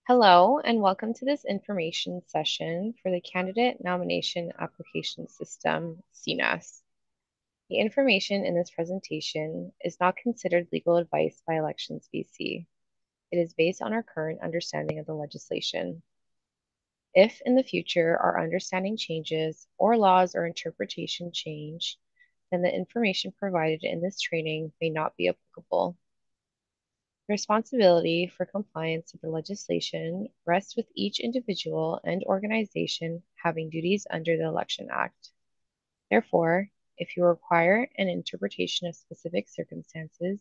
Hello, and welcome to this information session for the Candidate Nomination Application System, CNAS. The information in this presentation is not considered legal advice by Elections BC. It is based on our current understanding of the legislation. If in the future our understanding changes or laws or interpretation change, then the information provided in this training may not be applicable. The responsibility for compliance with the legislation rests with each individual and organization having duties under the Election Act. Therefore, if you require an interpretation of specific circumstances,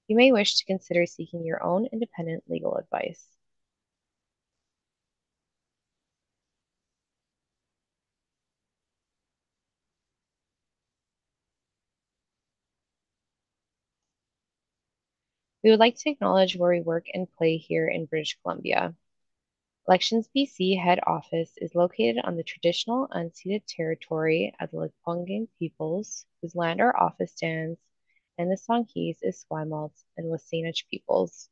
you may wish to consider seeking your own independent legal advice. We would like to acknowledge where we work and play here in British Columbia. Elections BC head office is located on the traditional unceded territory of the Lekwungen peoples, whose land our office stands, and the Songhees, Esquimalt, and Wasanish peoples.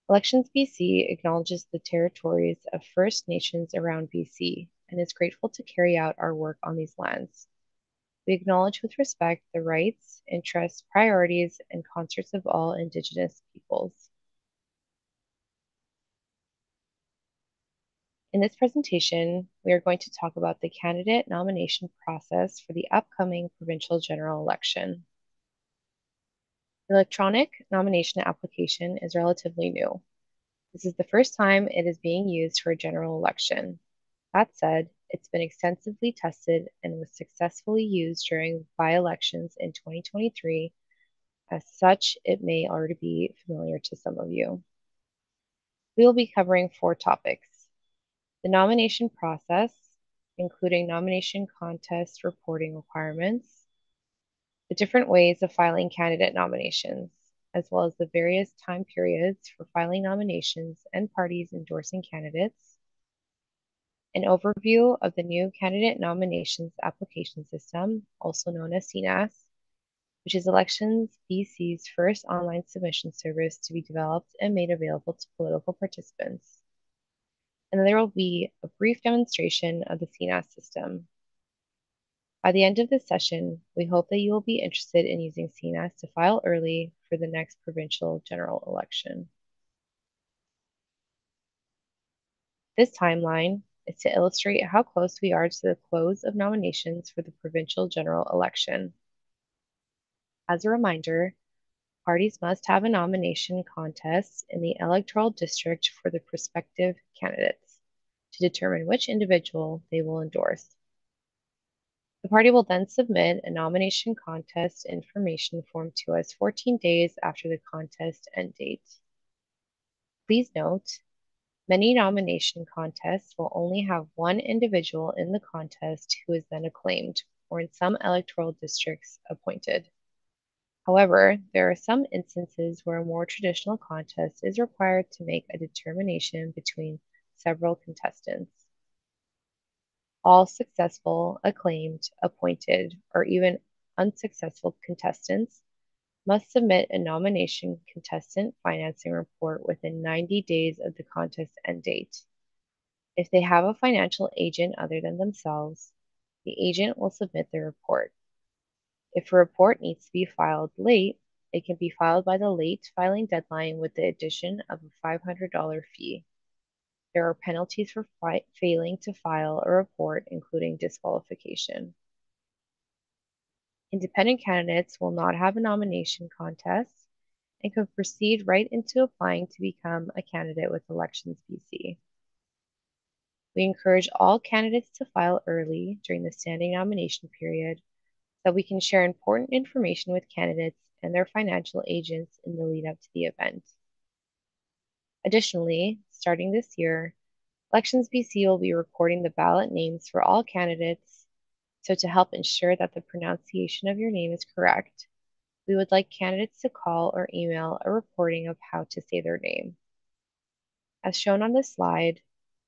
Elections BC acknowledges the territories of First Nations around BC and is grateful to carry out our work on these lands. We acknowledge with respect the rights, interests, priorities, and concerns of all Indigenous peoples. In this presentation, we are going to talk about the candidate nomination process for the upcoming provincial general election. The electronic nomination application is relatively new. This is the first time it is being used for a general election. That said, it's been extensively tested and was successfully used during by-elections in 2023. As such, it may already be familiar to some of you. We will be covering 4 topics: the nomination process, including nomination contest reporting requirements, the different ways of filing candidate nominations, as well as the various time periods for filing nominations and parties endorsing candidates, an overview of the new candidate nominations application system, also known as CNAS, which is Elections BC's first online submission service to be developed and made available to political participants. And then there will be a brief demonstration of the CNAS system. By the end of this session, we hope that you will be interested in using CNAS to file early for the next provincial general election. This timeline is to illustrate how close we are to the close of nominations for the provincial general election. As a reminder, parties must have a nomination contest in the electoral district for the prospective candidates to determine which individual they will endorse. The party will then submit a nomination contest information form to us 14 days after the contest end date. Please note, many nomination contests will only have one individual in the contest who is then acclaimed, or in some electoral districts, appointed. However, there are some instances where a more traditional contest is required to make a determination between several contestants. All successful, acclaimed, appointed, or even unsuccessful contestants must submit a nomination contestant financing report within 90 days of the contest end date. If they have a financial agent other than themselves, the agent will submit the report. If a report needs to be filed late, it can be filed by the late filing deadline with the addition of a $500 fee. There are penalties for failing to file a report, including disqualification. Independent candidates will not have a nomination contest and can proceed right into applying to become a candidate with Elections BC. We encourage all candidates to file early during the standing nomination period so that we can share important information with candidates and their financial agents in the lead up to the event. Additionally, starting this year, Elections BC will be recording the ballot names for all candidates, so to help ensure that the pronunciation of your name is correct, we would like candidates to call or email a recording of how to say their name. As shown on this slide,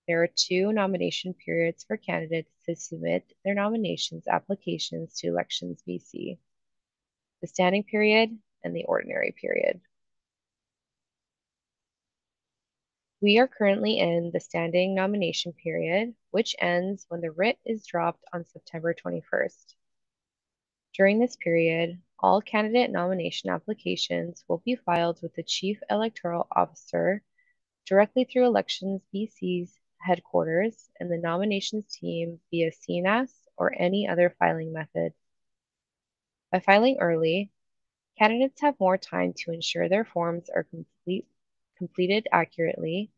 there are 2 nomination periods for candidates to submit their nominations applications to Elections BC: the standing period and the ordinary period. We are currently in the standing nomination period, which ends when the writ is dropped on September 21st. During this period, all candidate nomination applications will be filed with the Chief Electoral Officer directly through Elections BC's headquarters and the nominations team via CNAS or any other filing method. By filing early, candidates have more time to ensure their forms are completed accurately,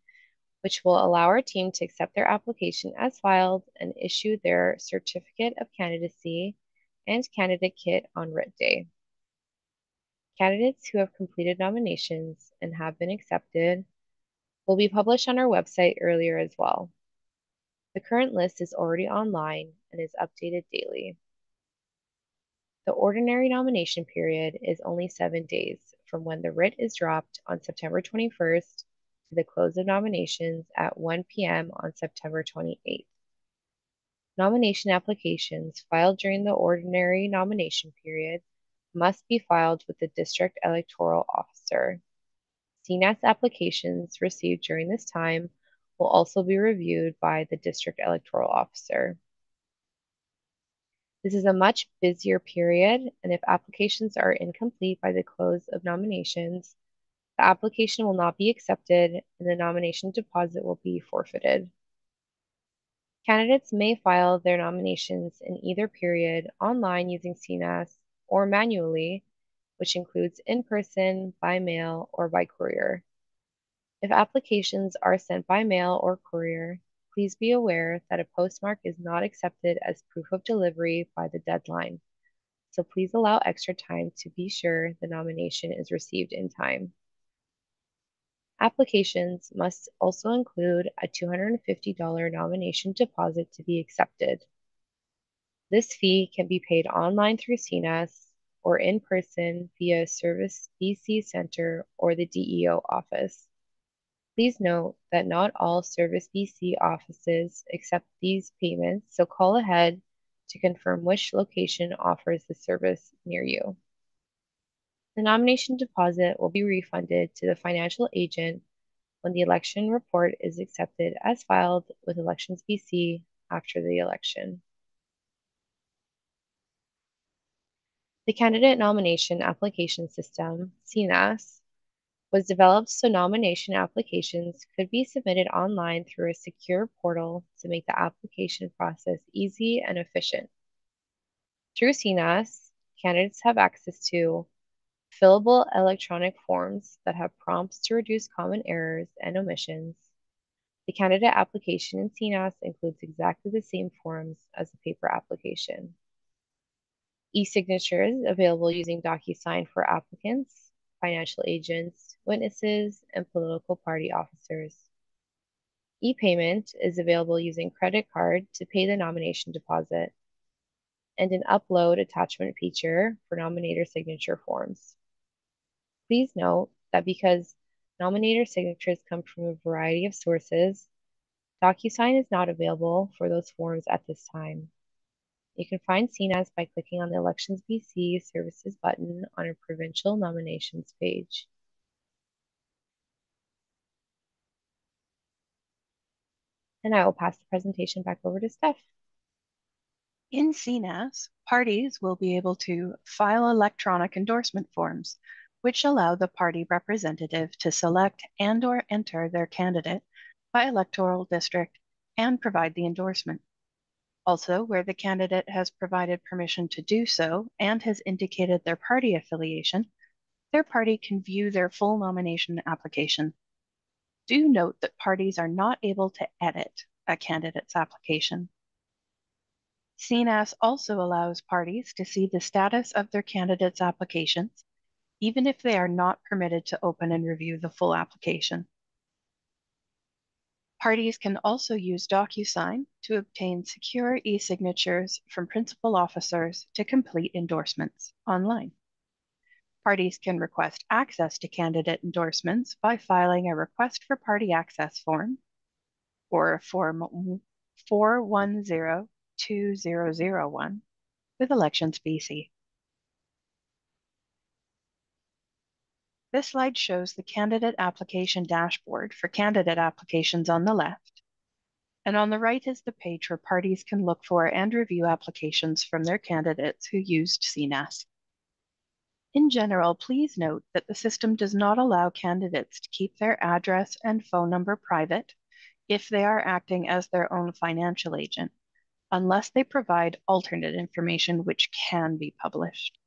which will allow our team to accept their application as filed and issue their certificate of candidacy and candidate kit on writ day. Candidates who have completed nominations and have been accepted will be published on our website earlier as well. The current list is already online and is updated daily. The ordinary nomination period is only 7 days from when the writ is dropped on September 21st to the close of nominations at 1 p.m. on September 28th. Nomination applications filed during the ordinary nomination period must be filed with the District Electoral Officer. CNAS applications received during this time will also be reviewed by the District Electoral Officer. This is a much busier period, and if applications are incomplete by the close of nominations, the application will not be accepted and the nomination deposit will be forfeited. Candidates may file their nominations in either period online using CNAS or manually, which includes in person, by mail, or by courier. If applications are sent by mail or courier, please be aware that a postmark is not accepted as proof of delivery by the deadline, so please allow extra time to be sure the nomination is received in time. Applications must also include a $250 nomination deposit to be accepted. This fee can be paid online through CNAS or in person via Service BC Center or the DEO office. Please note that not all Service BC offices accept these payments, so call ahead to confirm which location offers the service near you. The nomination deposit will be refunded to the financial agent when the election report is accepted as filed with Elections BC after the election. The Candidate Nomination Application System, CNAS, was developed so nomination applications could be submitted online through a secure portal to make the application process easy and efficient. Through CNAS, candidates have access to fillable electronic forms that have prompts to reduce common errors and omissions. The candidate application in CNAS includes exactly the same forms as the paper application. E-signatures available using DocuSign for applicants, financial agents, witnesses, and political party officers. E-payment is available using credit card to pay the nomination deposit, and an upload attachment feature for nominator signature forms. Please note that because nominator signatures come from a variety of sources, DocuSign is not available for those forms at this time. You can find CNAS by clicking on the Elections BC Services button on our provincial nominations page. And I will pass the presentation back over to Steph. In CNAS, parties will be able to file electronic endorsement forms, which allow the party representative to select and/or enter their candidate by electoral district and provide the endorsement. Also, where the candidate has provided permission to do so and has indicated their party affiliation, their party can view their full nomination application. Do note that parties are not able to edit a candidate's application. CNAS also allows parties to see the status of their candidates' applications, even if they are not permitted to open and review the full application. Parties can also use DocuSign to obtain secure e-signatures from principal officers to complete endorsements online. Parties can request access to candidate endorsements by filing a request for party access form or Form 410-2001 with Elections BC. This slide shows the candidate application dashboard for candidate applications on the left, and on the right is the page where parties can look for and review applications from their candidates who used CNAS. In general, please note that the system does not allow candidates to keep their address and phone number private if they are acting as their own financial agent, unless they provide alternate information which can be published.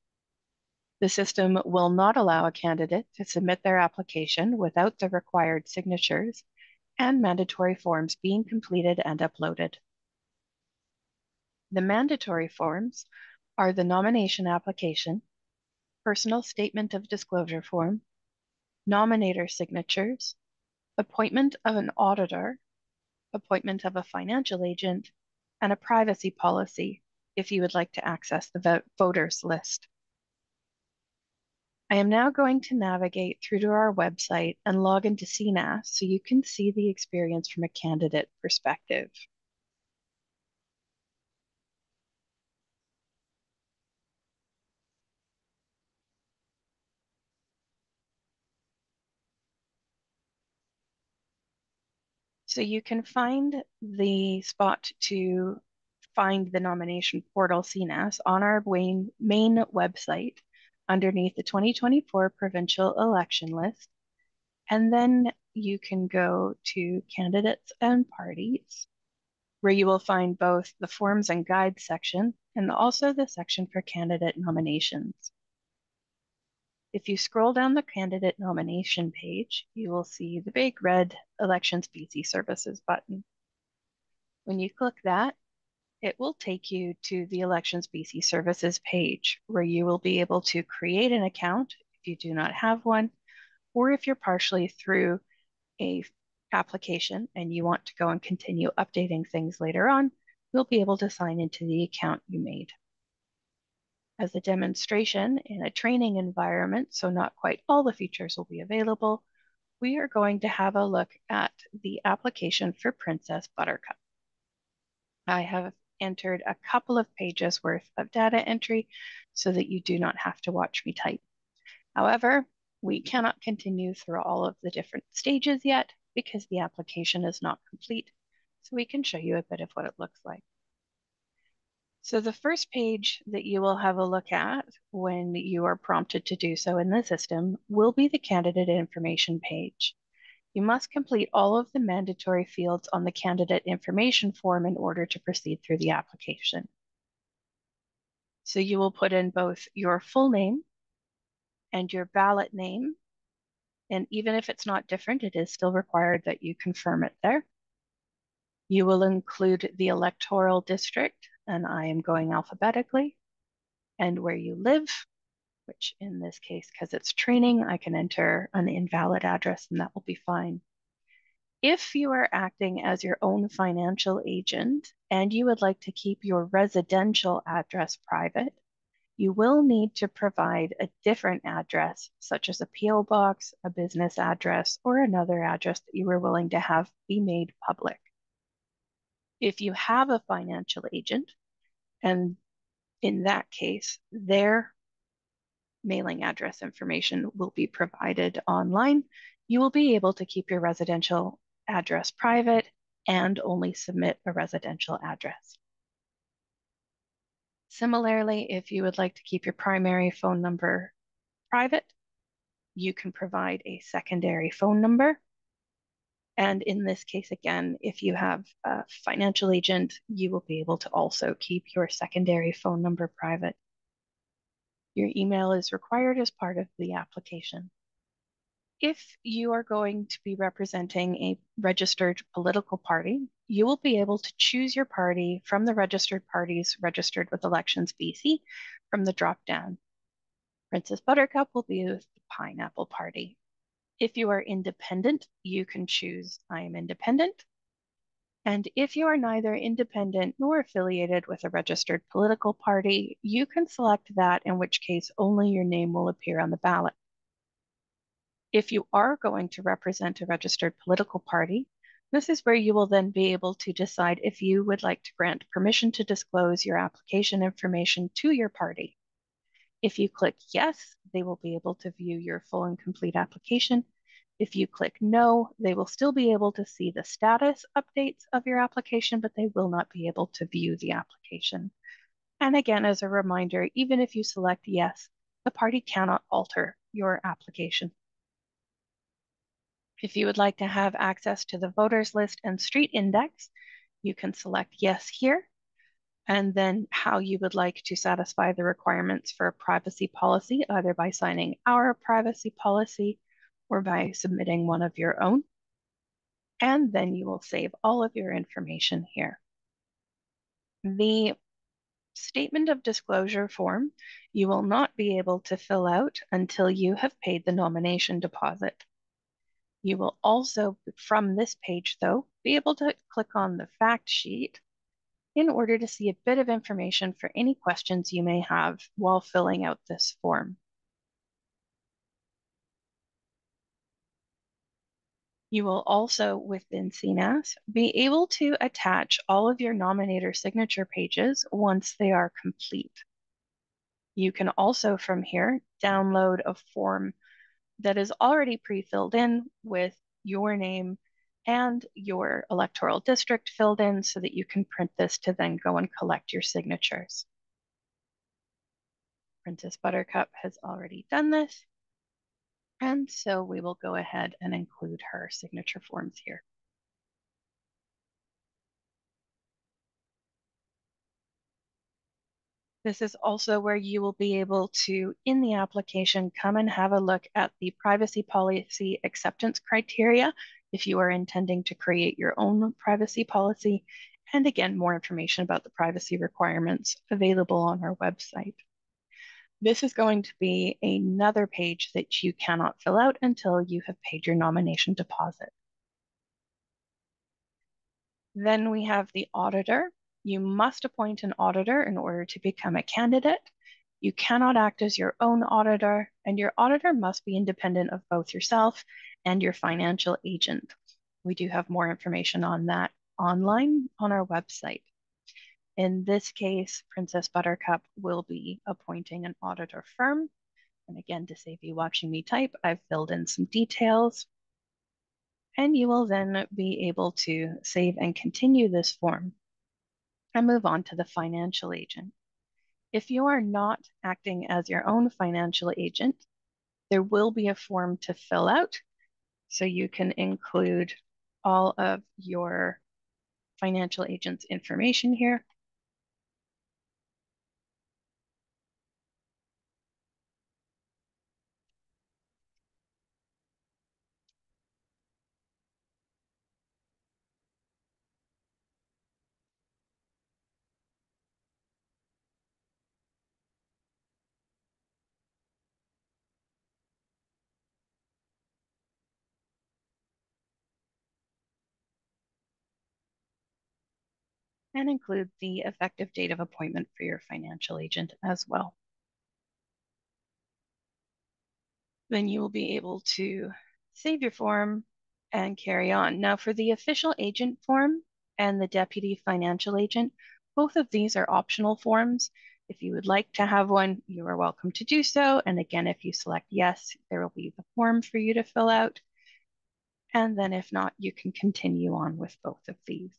The system will not allow a candidate to submit their application without the required signatures and mandatory forms being completed and uploaded. The mandatory forms are the nomination application, personal statement of disclosure form, nominator signatures, appointment of an auditor, appointment of a financial agent, and a privacy policy if you would like to access the voters list. I am now going to navigate through to our website and log into CNAS so you can see the experience from a candidate perspective. So you can find the spot to find the nomination portal CNAS on our main website underneath the 2024 provincial election list. And then you can go to candidates and parties, where you will find both the forms and guides section and also the section for candidate nominations. If you scroll down the candidate nomination page, you will see the big red Elections BC Services button. When you click that, it will take you to the Elections BC Services page, where you will be able to create an account if you do not have one, or if you're partially through a application and you want to go and continue updating things later on, you'll be able to sign into the account you made. As a demonstration in a training environment, so not quite all the features will be available, we are going to have a look at the application for Princess Buttercup. I have entered a couple of pages worth of data entry so that you do not have to watch me type. However, we cannot continue through all of the different stages yet because the application is not complete, so we can show you a bit of what it looks like. So the first page that you will have a look at when you are prompted to do so in the system will be the candidate information page. You must complete all of the mandatory fields on the candidate information form in order to proceed through the application. So you will put in both your full name and your ballot name. And even if it's not different, it is still required that you confirm it there. You will include the electoral district, and I am going alphabetically, and where you live, which in this case, because it's training, I can enter an invalid address and that will be fine. If you are acting as your own financial agent and you would like to keep your residential address private, you will need to provide a different address, such as a PO box, a business address, or another address that you are willing to have be made public. If you have a financial agent, and in that case, their mailing address information will be provided online, you will be able to keep your residential address private and only submit a residential address. Similarly, if you would like to keep your primary phone number private, you can provide a secondary phone number. And in this case, again, if you have a financial agent, you will be able to also keep your secondary phone number private. Your email is required as part of the application. If you are going to be representing a registered political party, you will be able to choose your party from the registered parties registered with Elections BC from the drop-down. Princess Buttercup will be with the Pineapple Party. If you are independent, you can choose I am independent. And if you are neither independent nor affiliated with a registered political party, you can select that, in which case only your name will appear on the ballot. If you are going to represent a registered political party, this is where you will then be able to decide if you would like to grant permission to disclose your application information to your party. If you click yes, they will be able to view your full and complete application. If you click no, they will still be able to see the status updates of your application, but they will not be able to view the application. And again, as a reminder, even if you select yes, the party cannot alter your application. If you would like to have access to the voters list and street index, you can select yes here, and then how you would like to satisfy the requirements for a privacy policy, either by signing our privacy policy or by submitting one of your own. And then you will save all of your information here. The statement of disclosure form you will not be able to fill out until you have paid the nomination deposit. You will also, from this page though, be able to click on the fact sheet in order to see a bit of information for any questions you may have while filling out this form. You will also, within CNAS, be able to attach all of your nominator signature pages once they are complete. You can also, from here, download a form that is already pre-filled in with your name and your electoral district filled in so that you can print this to then go and collect your signatures. Princess Buttercup has already done this, and so we will go ahead and include her signature forms here. This is also where you will be able to, in the application, come and have a look at the privacy policy acceptance criteria if you are intending to create your own privacy policy. And again, more information about the privacy requirements available on our website. This is going to be another page that you cannot fill out until you have paid your nomination deposit. Then we have the auditor. You must appoint an auditor in order to become a candidate. You cannot act as your own auditor, and your auditor must be independent of both yourself and your financial agent. We do have more information on that online on our website. In this case, Princess Buttercup will be appointing an auditor firm. And again, to save you watching me type, I've filled in some details. And you will then be able to save and continue this form and move on to the financial agent. If you are not acting as your own financial agent, there will be a form to fill out so you can include all of your financial agent's information here. And include the effective date of appointment for your financial agent as well. Then you will be able to save your form and carry on. Now, for the official agent form and the deputy financial agent, both of these are optional forms. If you would like to have one, you are welcome to do so. And again, if you select yes, there will be the form for you to fill out. And then if not, you can continue on with both of these.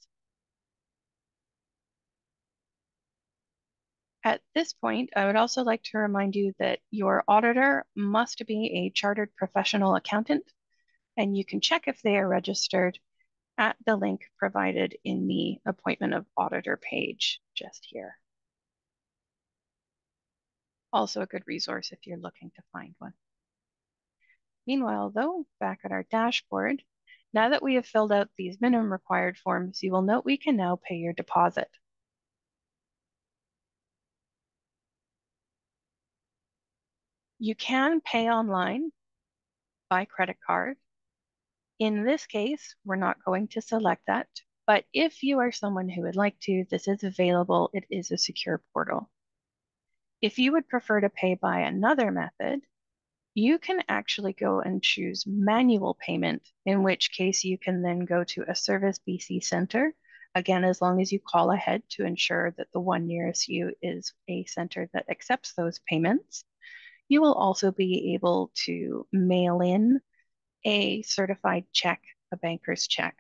At this point, I would also like to remind you that your auditor must be a chartered professional accountant, and you can check if they are registered at the link provided in the appointment of auditor page just here. Also a good resource if you're looking to find one. Meanwhile, though, back at our dashboard, now that we have filled out these minimum required forms, you will note we can now pay your deposit. You can pay online by credit card. In this case, we're not going to select that, but if you are someone who would like to, this is available. It is a secure portal. If you would prefer to pay by another method, you can actually go and choose manual payment, in which case you can then go to a Service BC Center, Again, as long as you call ahead to ensure that the one nearest you is a center that accepts those payments. You will also be able to mail in a certified check, a banker's check,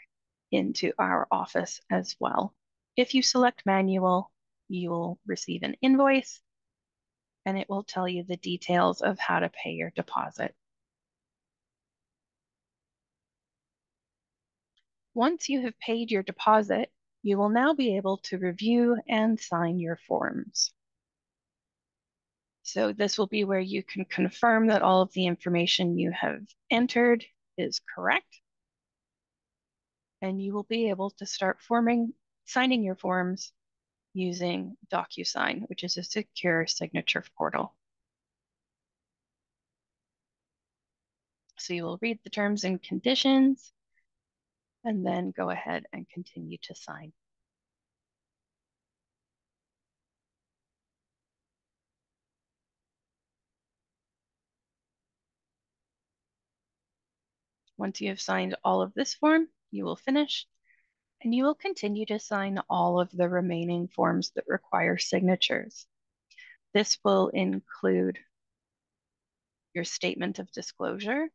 into our office as well. If you select manual, you will receive an invoice and it will tell you the details of how to pay your deposit. Once you have paid your deposit, you will now be able to review and sign your forms. So this will be where you can confirm that all of the information you have entered is correct, and you will be able to start signing your forms using DocuSign, which is a secure signature portal. So you will read the terms and conditions and then go ahead and continue to sign. Once you have signed all of this form, you will finish and you will continue to sign all of the remaining forms that require signatures. This will include your statement of disclosure,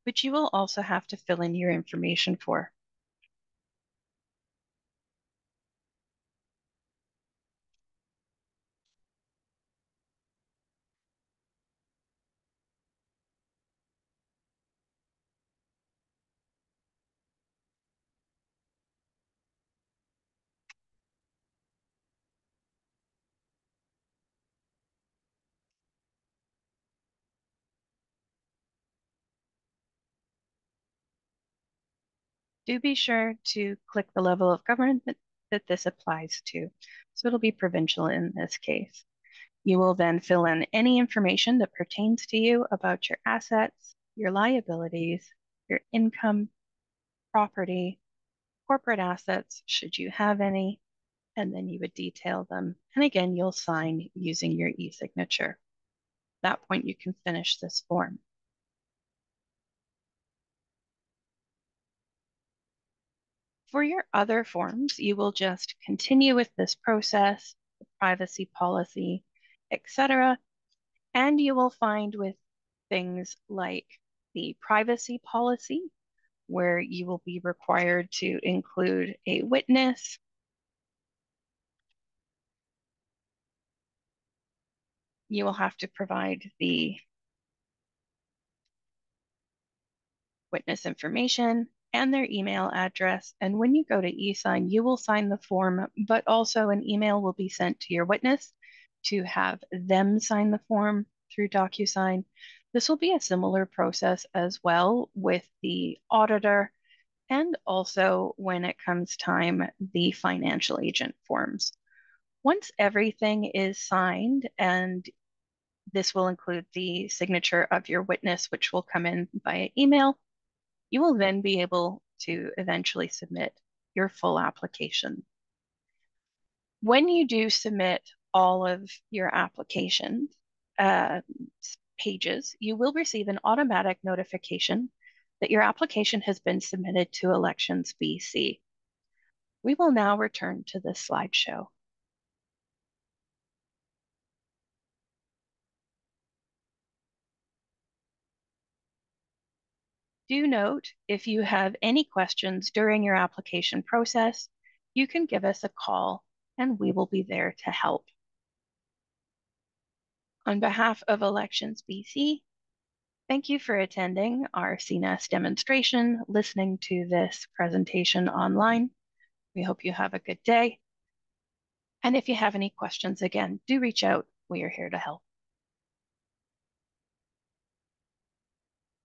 which you will also have to fill in your information for. Do be sure to click the level of government that this applies to. So it'll be provincial in this case. You will then fill in any information that pertains to you about your assets, your liabilities, your income, property, corporate assets, should you have any, and then you would detail them. And again, you'll sign using your e-signature. At that point, you can finish this form. For your other forms, you will just continue with this process, the privacy policy, etc. And you will find with things like the privacy policy, where you will be required to include a witness. You will have to provide the witness information and their email address. And when you go to e-sign, you will sign the form, but also an email will be sent to your witness to have them sign the form through DocuSign. This will be a similar process as well with the auditor and also when it comes time, the financial agent forms. Once everything is signed, and this will include the signature of your witness, which will come in via email, you will then be able to eventually submit your full application. When you do submit all of your application pages, you will receive an automatic notification that your application has been submitted to Elections BC. We will now return to this slideshow. Do note, if you have any questions during your application process, you can give us a call and we will be there to help. On behalf of Elections BC, thank you for attending our CNAS demonstration, listening to this presentation online. We hope you have a good day. And if you have any questions, again, do reach out. We are here to help.